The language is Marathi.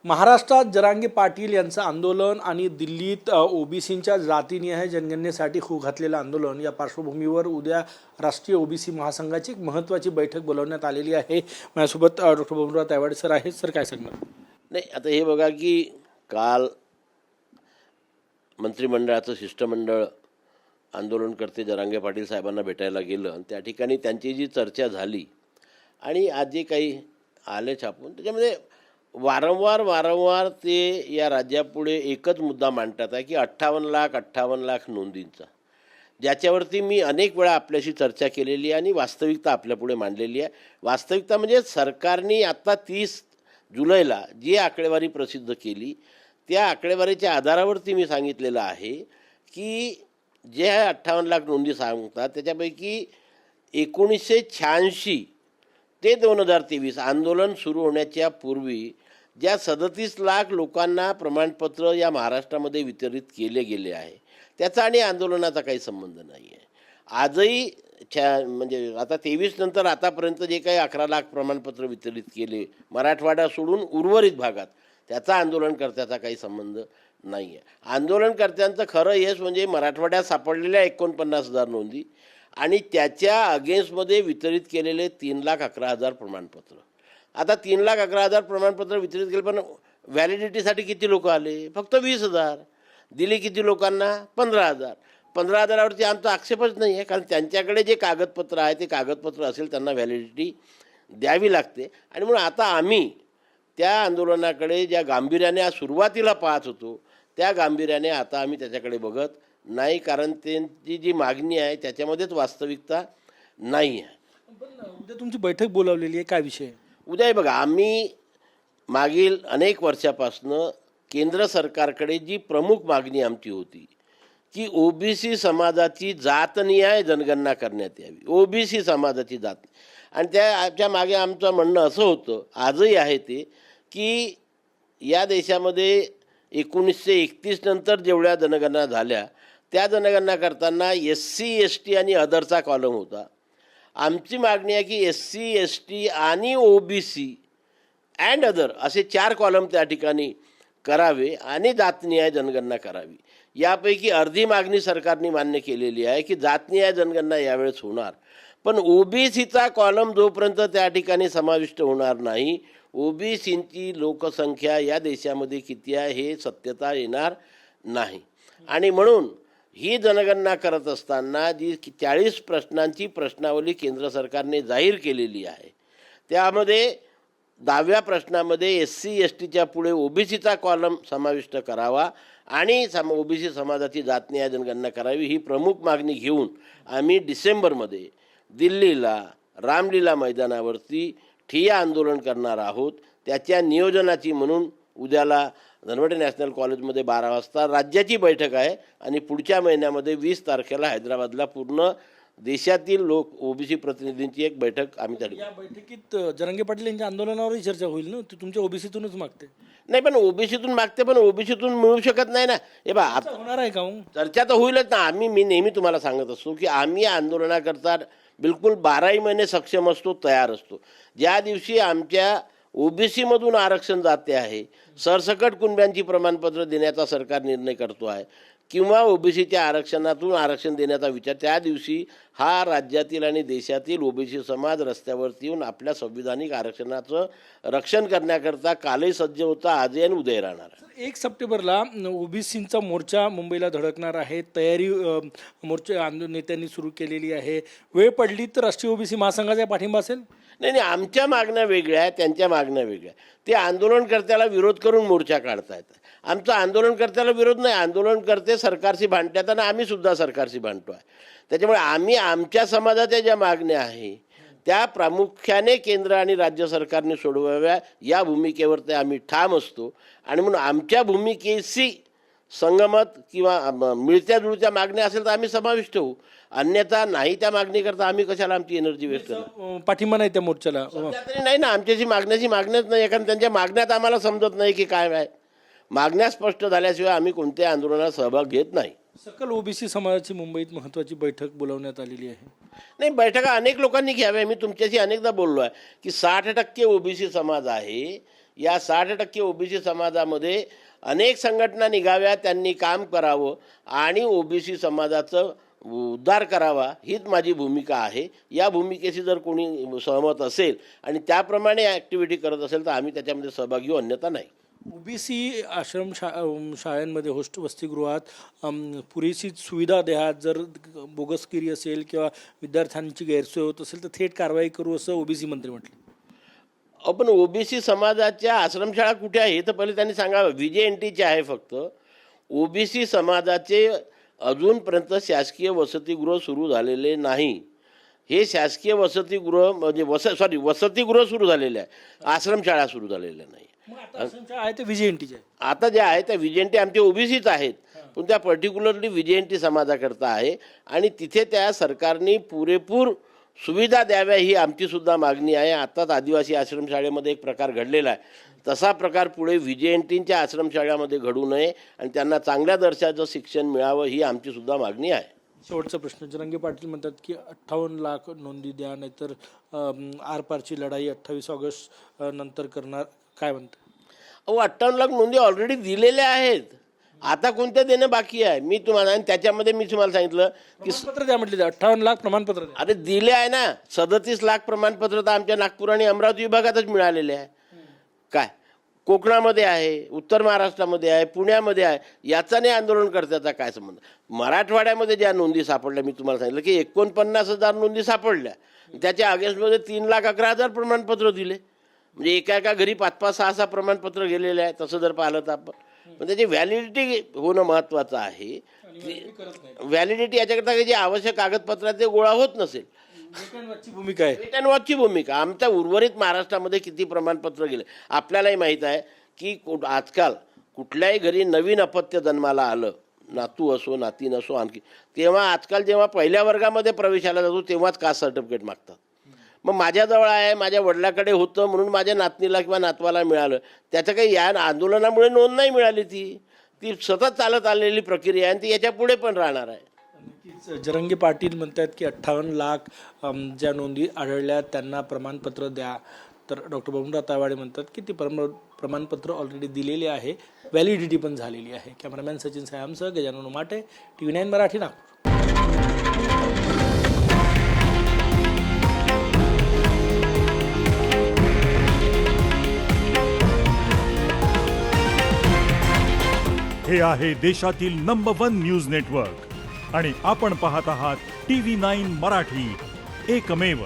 महाराष्ट्रात जरांगे पाटील यांचं आंदोलन आणि दिल्लीत ओबीसींच्या जातीनिहाय जनगणनेसाठी खू घातलेलं आंदोलन या पार्श्वभूमीवर उद्या राष्ट्रीय ओबीसी महासंघाची एक महत्त्वाची बैठक बोलावण्यात आलेली आहे। माझ्यासोबत डॉक्टर बबनराव तायवाडे सर आहेत। सर काय सांगणार? नाही, आता हे बघा की काल मंत्रिमंडळाचं शिष्टमंडळ आंदोलनकर्ते जरांगे पाटील साहेबांना भेटायला गेलं आणि त्या ठिकाणी त्यांची जी चर्चा झाली आणि आज जे काही आले छापून त्याच्यामध्ये वारंवार ते या राज्यापुढे एकच मुद्दा मांडतात आहे की 58 लाख नोंदींचा, ज्याच्यावरती मी अनेक वेळा आपल्याशी चर्चा केलेली आहे आणि वास्तविकता आपल्यापुढे मांडलेली आहे। वास्तविकता म्हणजे सरकारने आत्ता 30 जुलैला जी आकडेवारी प्रसिद्ध केली त्या आकडेवारीच्या आधारावरती मी सांगितलेलं आहे की जे 58 लाख नोंदी सांगतात त्याच्यापैकी 1986 ते 2023 आंदोलन सुरू होण्याच्या पूर्वी ज्या 37 लाख लोकांना प्रमाणपत्र या महाराष्ट्रामध्ये वितरित केले गेले आहे त्याचा आणि आंदोलनाचा काही संबंध नाही आहे। आजही म्हणजे आता 23 नंतर आतापर्यंत जे काही 11 लाख प्रमाणपत्र वितरित केले मराठवाडा सोडून उर्वरित भागात, त्याचा आंदोलनकर्त्याचा काही संबंध नाही आहे। आंदोलनकर्त्यांचं खरं यश म्हणजे मराठवाड्यात सापडलेल्या 49,000 नोंदी आणि त्याच्या अगेन्स्टमध्ये वितरित केलेले 3,11,000 प्रमाणपत्र। आता 3,11,000 प्रमाणपत्र वितरित केले, पण व्हॅलिडिटीसाठी किती लोक आले? फक्त 20,000। दिली किती लोकांना? 15,000। 15,000वरती आमचा आक्षेपच नाही आहे, कारण त्यांच्याकडे जे कागदपत्र आहे ते कागदपत्र असेल त्यांना व्हॅलिडिटी द्यावी लागते। आणि म्हणून आता आम्ही त्या आंदोलनाकडे ज्या गांभीर्याने सुरुवातीला पाहत होतो त्या गांभीर्याने आता आम्ही त्याच्याकडे बघत नाही, कारण त्यांची जी मागणी आहे त्याच्यामध्येच वास्तविकता नाही आहे। पण उद्या तुमची बैठक बोलावलेली आहे, काय विषय? उद्या बघा, आम्ही मागील अनेक वर्षापासनं केंद्र सरकारकडे जी प्रमुख मागणी आमची होती की ओबीसी समाजाची जातनिहाय जनगणना करण्यात यावी, ओबीसी समाजाची जात, आणि त्याच्या मागे आमचं म्हणणं असं होतं, आजही आहे ते, की या देशामध्ये 1931 नंतर जेवढ्या जनगणना झाल्या त्या जनगणना करताना SC ST आणि अदरचा कॉलम होता। आमची मागणी आहे की SC ST आणि OBC अँड अदर असे 4 कॉलम त्या ठिकाणी करावे आणि जातनिहाय जनगणना करावी। यापैकी अर्धी मागणी सरकारने मान्य केलेली आहे की जातनिहाय जनगणना यावेळेस होणार, पण ओबीसीचा कॉलम जोपर्यंत त्या ठिकाणी समाविष्ट होणार नाही, ओबीसींची लोकसंख्या या देशामध्ये किती आहे हे सत्यता येणार नाही। आणि म्हणून ही जनगणना करत असताना जी 40 प्रश्नांची प्रश्नावली केंद्र सरकारने जाहीर केलेली आहे त्यामध्ये 10व्या प्रश्नामध्ये SC STच्या पुढे ओबीसीचा कॉलम समाविष्ट करावा आणि ओबीसी समाजाची जातनिहाय जनगणना करावी, ही प्रमुख मागणी घेऊन आम्ही डिसेंबरमध्ये दिल्लीला रामलीला मैदानावरती ठिय्या आंदोलन करणार आहोत। त्याच्या नियोजनाची म्हणून उद्याला धनवटे नॅशनल कॉलेजमध्ये 12 वाजता राज्याची बैठक आहे आणि पुढच्या महिन्यामध्ये 20 तारखेला हैदराबादला पूर्ण देशातील ओबीसी प्रतिनिधींची एक बैठक आम्ही त्या या बैठकीत जरांगे पाटील यांच्या आंदोलनावरही चर्चा होईल ना? ते तुमच्या ओबीसीतूनच मागते? नाही, पण ओबीसीतून मागते, पण ओबीसीतून मिळू शकत नाही ना। हे बा, आता होणार आहे का? चर्चा तर होईलच ना। मी नेहमी तुम्हाला सांगत असतो की आम्ही आंदोलनाकरता बिलकुल 12ही महिने सक्षम असतो, तयार असतो। ज्या दिवशी आमच्या ओबीसीमधून आरक्षण जाते आहे, सरसकट कुणब्यांची प्रमाणपत्र देण्याचा सरकार निर्णय करतो आहे किंवा ओबीसीच्या आरक्षणातून आरक्षण देण्याचा विचार, त्या दिवशी हा राज्यातील आणि देशातील ओबीसी समाज रस्त्यावरती येऊन आपल्या संविधानिक आरक्षणाचं रक्षण करण्याकरता कालही सज्ज होता, आजही आणि उद्या राहणार आहे। 1 सप्टेंबरला ओबीसींचा मोर्चा मुंबईला धडकणार आहे, तयारी मोर्चा नेत्यांनी सुरू केलेली आहे। वेळ पडली तर राष्ट्रीय ओबीसी महासंघाचा पाठिंबा असेल? नाही, आमच्या मागण्या वेगळ्या आहेत, त्यांच्या मागण्या वेगळ्या आहेत। ते आंदोलनकर्त्याला विरोध करून मोर्चा काढतायत। आमचा आंदोलनकर्त्याला विरोध नाही, आंदोलनकर्ते सरकारशी भांडतात आणि आम्ही सुद्धा सरकारशी भांडतो आहे। त्याच्यामुळे आम्ही आमच्या समाजाच्या ज्या मागण्या आहे त्या प्रामुख्याने केंद्र आणि राज्य सरकारने सोडवाव्या या भूमिकेवर ते आम्ही ठाम असतो। आणि म्हणून आमच्या भूमिकेशी संगमत किंवा मिळत्या जुळत्या मागण्या असेल तर आम्ही समाविष्ट होऊ, अन्यथा नाही त्या मागणीकरता आम्ही कशाला आमची एनर्जी वेस्ट करणार? पाठिंबा नाही त्या मोर्चाला? तरी नाही ना, आमच्याशी मागण्याच नाही, कारण त्यांच्या मागण्यात आम्हाला समजत नाही की काय आहे। मागण्या स्पष्ट झाल्याशिवाय आम्ही कोणत्या आंदोलनात सहभाग घेत नाही। सकल ओबीसी समाजाची मुंबईत महत्त्वाची बैठक बोलावण्यात आलेली आहे। नाही, बैठका अनेक लोकांनी घ्याव्या। मी तुमच्याशी अनेकदा बोललो आहे की 60% ओबीसी समाज आहे या 60% ओबीसी समाजामध्ये अनेक संघटना निघाव्या, त्यांनी काम करावं आणि ओबीसी समाजाचं उद्धार करावा, हीच माझी भूमिका आहे. या भूमिकेशी जर कोणी सहमत असेल आणि त्याप्रमाणे ॲक्टिव्हिटी करत असेल तर आम्ही त्याच्यामध्ये सहभागी होऊ, अन्यथा नाही. ओबीसी आश्रम शाळांमध्ये वसतिगृहात पुरेशी सुविधा द्या. जर बोगसगिरी असेल किंवा विद्यार्थ्यांची गैरसोय होत असेल तर थेट कारवाई करू, असं ओबीसी मंत्री म्हटले. आपण ओबीसी समाजाच्या आश्रमशाळा कुठे आहे हे तर पहिले त्यांनी सांगावं. VJNTचे आहे फक्त. ओबीसी समाजाचे अजूनपर्यंत शासकीय वसतिगृह सुरू झालेले नाही. हे शासकीय वसतिगृह म्हणजे वसतिगृह सुरू झालेले आहे, आश्रमशाळा सुरू झालेल्या नाही. मग आता आश्रमशाळा आहे ते VJNTचे आहे. आता जे आहे त्या VJNT आमचे ओबीसीच आहेत, पण त्या पर्टिक्युलरली VJNT समाजाकरता आहे आणि तिथे त्या सरकारने पुरेपूर सुविधा द्याव्या ही आमची सुद्धा मागणी आहे. आत्ताच आदिवासी आश्रमशाळेमध्ये एक प्रकार घडलेला आहे, तसा प्रकार पुढे VJNTच्या आश्रमशाळेमध्ये घडू नये आणि त्यांना चांगल्या दर्जाचं शिक्षण मिळावं ही आमची सुद्धा मागणी आहे. शेवटचा प्रश्न. जरांगे पाटील म्हणतात की 58 लाख नोंदी द्या, नाहीतर आरपारची लढाई 28 ऑगस्ट नंतर करणार. काय म्हणतात? 58 लाख नोंदी ऑलरेडी दिलेल्या आहेत, आता कोणत्या देणं बाकी आहे? मी तुम्हाला आणि त्याच्यामध्ये मी तुम्हाला सांगितलं की प्रमाणपत्र द्या म्हटले, 58 लाख प्रमाणपत्र द्या. अरे दिले आहे ना. 37 लाख प्रमाणपत्र तर आमच्या नागपूर आणि अमरावती विभागातच मिळालेले आहे. काय कोकणामध्ये आहे, उत्तर महाराष्ट्रामध्ये आहे, पुण्यामध्ये आहे, याचा नाही आंदोलनकर्त्याचा काय संबंध? मराठवाड्यामध्ये ज्या नोंदी सापडल्या, मी तुम्हाला सांगितलं की 49,000 नोंदी सापडल्या, त्याच्या अगेन्स्टमध्ये 3,11,000 प्रमाणपत्र दिले. म्हणजे एका घरी 5-5, 6-6 प्रमाणपत्र गेलेले आहे. तसं जर पाहिलं तर आपण पण त्याची व्हॅलिडिटी होणं महत्त्वाचं आहे. व्हॅलिडिटी याच्याकरता जे आवश्यक कागदपत्र ते गोळा होत नसेल. भूमिका आहे वेट अँड वॉचची भूमिका. आमच्या उर्वरित महाराष्ट्रामध्ये किती प्रमाणपत्र गेले आपल्यालाही माहीत आहे की आजकाल कुठल्याही घरी नवीन अपत्य जन्माला आलं, नातू असो नातीन असो आणखी, तेव्हा आजकाल जेव्हा पहिल्या वर्गामध्ये प्रवेशाला जातो तेव्हाच कास्ट सर्टिफिकेट मागतात. मग माझ्याजवळ आहे, माझ्या वडिलाकडे होतं म्हणून माझ्या नातनीला किंवा नातवाला मिळालं, त्याचं काही या आंदोलनामुळे नोंद नाही मिळाली. ती सतत चालत आलेली प्रक्रिया आहे आणि ती याच्या पुढे पण राहणार आहे. जरांगे पाटील म्हणतात की 58 लाख ज्या नोंदी आढळल्या त्यांना प्रमाणपत्र द्या. तर डॉक्टर बबनराव तायवाडे म्हणतात की ती प्रमाणपत्र ऑलरेडी दिलेली आहे, व्हॅलिडिटी पण झालेली आहे. कॅमेरामॅन सचिन सायामसह गजानन उमाटे, TV9 मराठी, नागपूर. हे आहे देशातील नंबर 1 न्यूज नेटवर्क आणि आपण पाहत आहात TV9 मराठी, एकमेव.